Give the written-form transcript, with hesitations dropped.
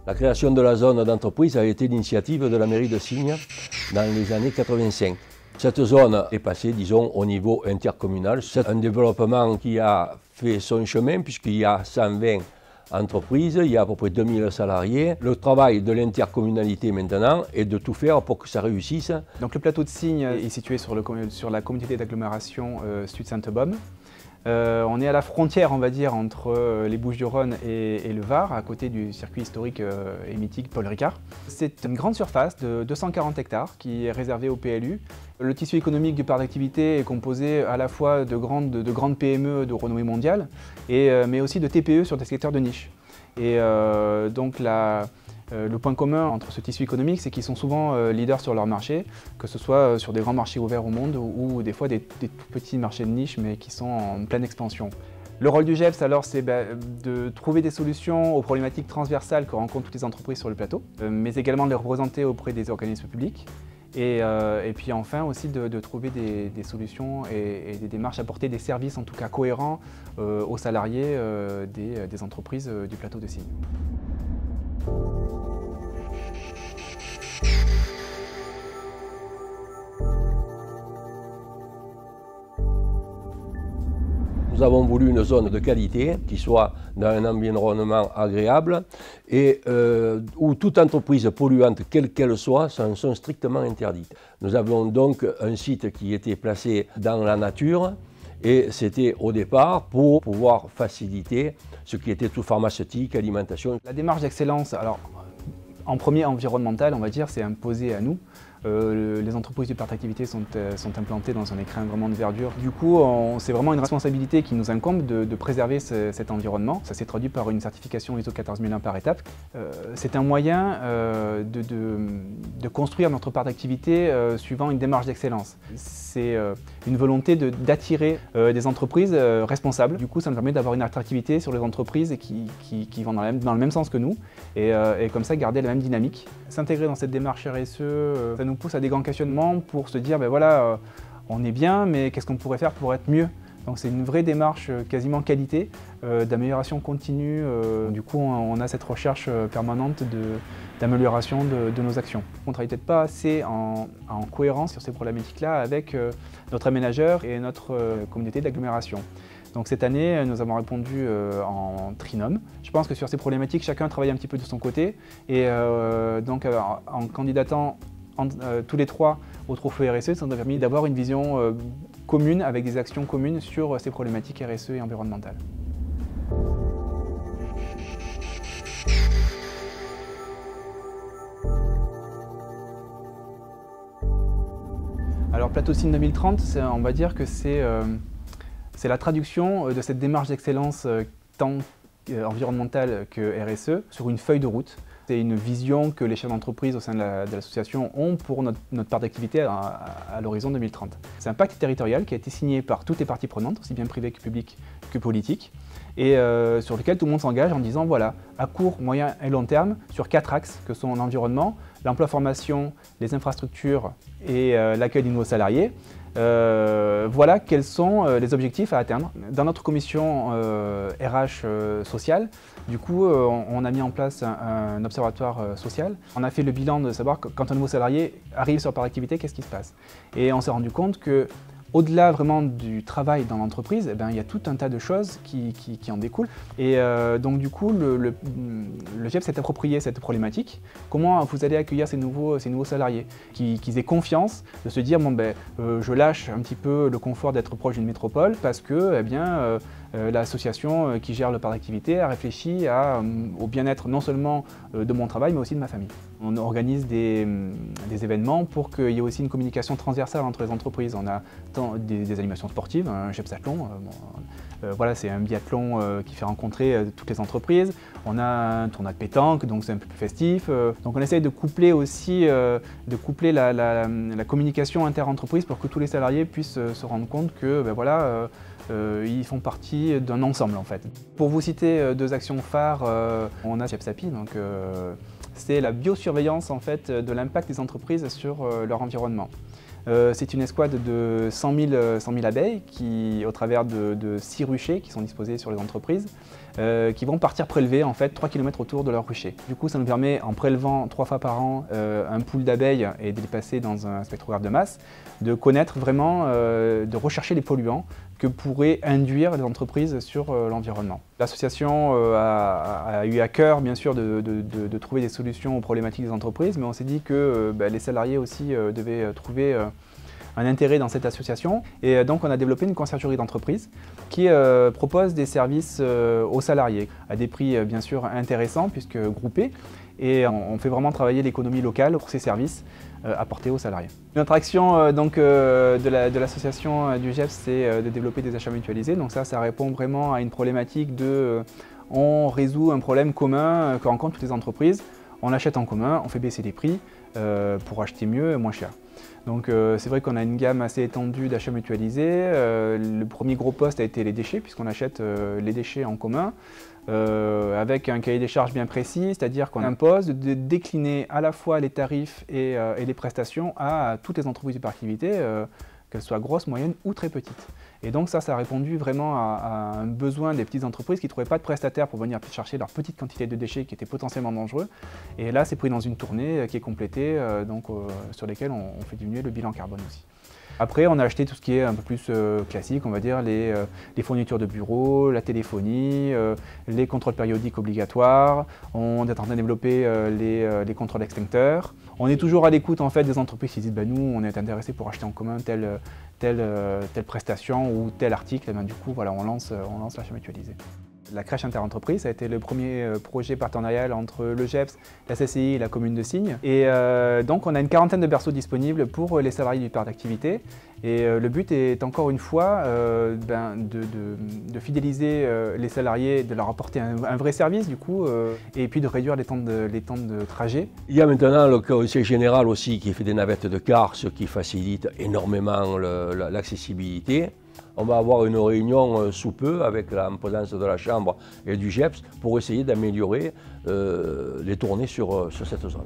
La création de la zone d'entreprise a été l'initiative de la mairie de Signes dans les années 85. Cette zone est passée, disons, au niveau intercommunal. C'est un développement qui a fait son chemin puisqu'il y a 120 entreprises, il y a à peu près 2000 salariés. Le travail de l'intercommunalité maintenant est de tout faire pour que ça réussisse. Donc le plateau de Signes est situé sur la communauté d'agglomération Sud-Sainte-Baume. On est à la frontière, on va dire, entre les Bouches-du-Rhône et le Var, à côté du circuit historique et mythique Paul Ricard. C'est une grande surface de 240 hectares qui est réservée au PLU. Le tissu économique du parc d'activité est composé à la fois de grandes PME de renommée mondiale, mais aussi de TPE sur des secteurs de niche. Et donc le point commun entre ce tissu économique, c'est qu'ils sont souvent leaders sur leur marché, que ce soit sur des grands marchés ouverts au monde ou des fois des tout petits marchés de niche, mais qui sont en pleine expansion. Le rôle du GEPS, alors, c'est de trouver des solutions aux problématiques transversales que rencontrent toutes les entreprises sur le plateau, mais également de les représenter auprès des organismes publics. Et puis enfin aussi de trouver des solutions et des démarches, apporter des services en tout cas cohérents aux salariés des entreprises du plateau de Signes. Nous avons voulu une zone de qualité qui soit dans un environnement agréable et où toute entreprise polluante, quelle qu'elle soit, sont strictement interdites. Nous avions donc un site qui était placé dans la nature et c'était au départ pour pouvoir faciliter ce qui était tout pharmaceutique, alimentation. La démarche d'excellence, alors en premier environnemental, on va dire, c'est imposé à nous. Les entreprises du parc d'activité sont implantées dans un écrin vraiment de verdure. Du coup, c'est vraiment une responsabilité qui nous incombe de préserver cet environnement. Ça s'est traduit par une certification ISO 14001 par étape. C'est un moyen de construire notre parc d'activité suivant une démarche d'excellence. C'est une volonté d'attirer des entreprises responsables. Du coup, ça nous permet d'avoir une attractivité sur les entreprises qui vont dans le même sens que nous et comme ça garder la même dynamique. S'intégrer dans cette démarche RSE, ça nous pousse à des grands questionnements pour se dire, ben voilà, on est bien, mais qu'est-ce qu'on pourrait faire pour être mieux? Donc c'est une vraie démarche quasiment qualité, d'amélioration continue. Du coup, on a cette recherche permanente d'amélioration de nos actions. On ne travaille peut-être pas assez en cohérence sur ces problématiques-là avec notre aménageur et notre communauté d'agglomération. Donc cette année, nous avons répondu en trinôme. Je pense que sur ces problématiques, chacun travaille un petit peu de son côté. Et donc en candidatant tous les trois au trophée RSE, ça nous a permis d'avoir une vision commune avec des actions communes sur ces problématiques RSE et environnementales. Alors Plateau Signes 2030, on va dire que c'est la traduction de cette démarche d'excellence tant environnementale que RSE sur une feuille de route. C'est une vision que les chefs d'entreprise au sein de l'association ont pour notre part d'activité à l'horizon 2030. C'est un pacte territorial qui a été signé par toutes les parties prenantes, aussi bien privées que publiques que politiques, et sur lequel tout le monde s'engage en disant voilà, à court, moyen et long terme, sur 4 axes que sont l'environnement, l'emploi-formation, les infrastructures et l'accueil de nouveaux salariés. Voilà quels sont les objectifs à atteindre. Dans notre commission RH sociale, du coup, on a mis en place un observatoire social. On a fait le bilan de savoir que quand un nouveau salarié arrive sur le parc d'activité, qu'est-ce qui se passe. Et on s'est rendu compte que au-delà vraiment du travail dans l'entreprise, eh ben, il y a tout un tas de choses qui en découlent. Et donc du coup, le GEPS s'est approprié cette problématique. Comment vous allez accueillir ces nouveaux salariés, qu'ils aient confiance de se dire bon, ben, je lâche un petit peu le confort d'être proche d'une métropole parce que eh bien, l'association qui gère le parc d'activité a réfléchi au bien-être non seulement de mon travail mais aussi de ma famille. On organise des événements pour qu'il y ait aussi une communication transversale entre les entreprises. On a des animations sportives, un GEPSathlon, voilà, c'est un biathlon qui fait rencontrer toutes les entreprises. On a un tournoi de pétanque, donc c'est un peu plus festif. Donc on essaye de coupler aussi la communication inter-entreprise pour que tous les salariés puissent se rendre compte que ben voilà, ils font partie d'un ensemble en fait. Pour vous citer 2 actions phares, on a GEPSAPI, donc c'est la biosurveillance en fait de l'impact des entreprises sur leur environnement. C'est une escouade de 100 000 abeilles qui, au travers de 6 ruchers qui sont disposés sur les entreprises, qui vont partir prélever en fait 3 km autour de leur rucher. Du coup, ça nous permet, en prélevant 3 fois par an un pool d'abeilles et de les passer dans un spectrographe de masse, de connaître vraiment, de rechercher les polluants que pourraient induire les entreprises sur l'environnement. L'association a eu à cœur, bien sûr, de trouver des solutions aux problématiques des entreprises, mais on s'est dit que les salariés aussi devaient trouver un intérêt dans cette association. Et donc on a développé une conciergerie d'entreprise qui propose des services aux salariés à des prix bien sûr intéressants puisque groupés. Et on fait vraiment travailler l'économie locale pour ces services apportés aux salariés. Notre action de l'association du GEPS, c'est de développer des achats mutualisés. Donc ça répond vraiment à une problématique on résout un problème commun que rencontrent toutes les entreprises. On achète en commun, on fait baisser les prix pour acheter mieux et moins cher. Donc c'est vrai qu'on a une gamme assez étendue d'achats mutualisés. Le premier gros poste a été les déchets, puisqu'on achète les déchets en commun, avec un cahier des charges bien précis, c'est-à-dire qu'on impose de décliner à la fois les tarifs et les prestations à toutes les entreprises du parc activité, qu'elles soient grosses, moyennes ou très petites. Et donc ça a répondu vraiment à un besoin des petites entreprises qui ne trouvaient pas de prestataires pour venir chercher leur petite quantité de déchets qui étaient potentiellement dangereux. Et là, c'est pris dans une tournée qui est complétée, sur lesquelles on fait diminuer le bilan carbone aussi. Après, on a acheté tout ce qui est un peu plus classique, on va dire, les fournitures de bureau, la téléphonie, les contrôles périodiques obligatoires. On est en train de développer les contrôles extincteurs. On est toujours à l'écoute en fait, des entreprises qui disent nous, on est intéressés pour acheter en commun telle prestation ou tel article. Et bien, du coup, voilà, on lance l'achat mutualisé. La crèche interentreprise, ça a été le premier projet partenarial entre le GEPS, la CCI et la commune de Signes. Et donc on a une quarantaine de berceaux disponibles pour les salariés du parc d'activité. Et le but est encore une fois de fidéliser les salariés, de leur apporter un vrai service du coup, et puis de réduire les temps de trajet. Il y a maintenant le conseil général aussi qui fait des navettes de car, ce qui facilite énormément l'accessibilité. On va avoir une réunion sous peu avec la présence de la Chambre et du GEPS pour essayer d'améliorer les tournées sur cette zone.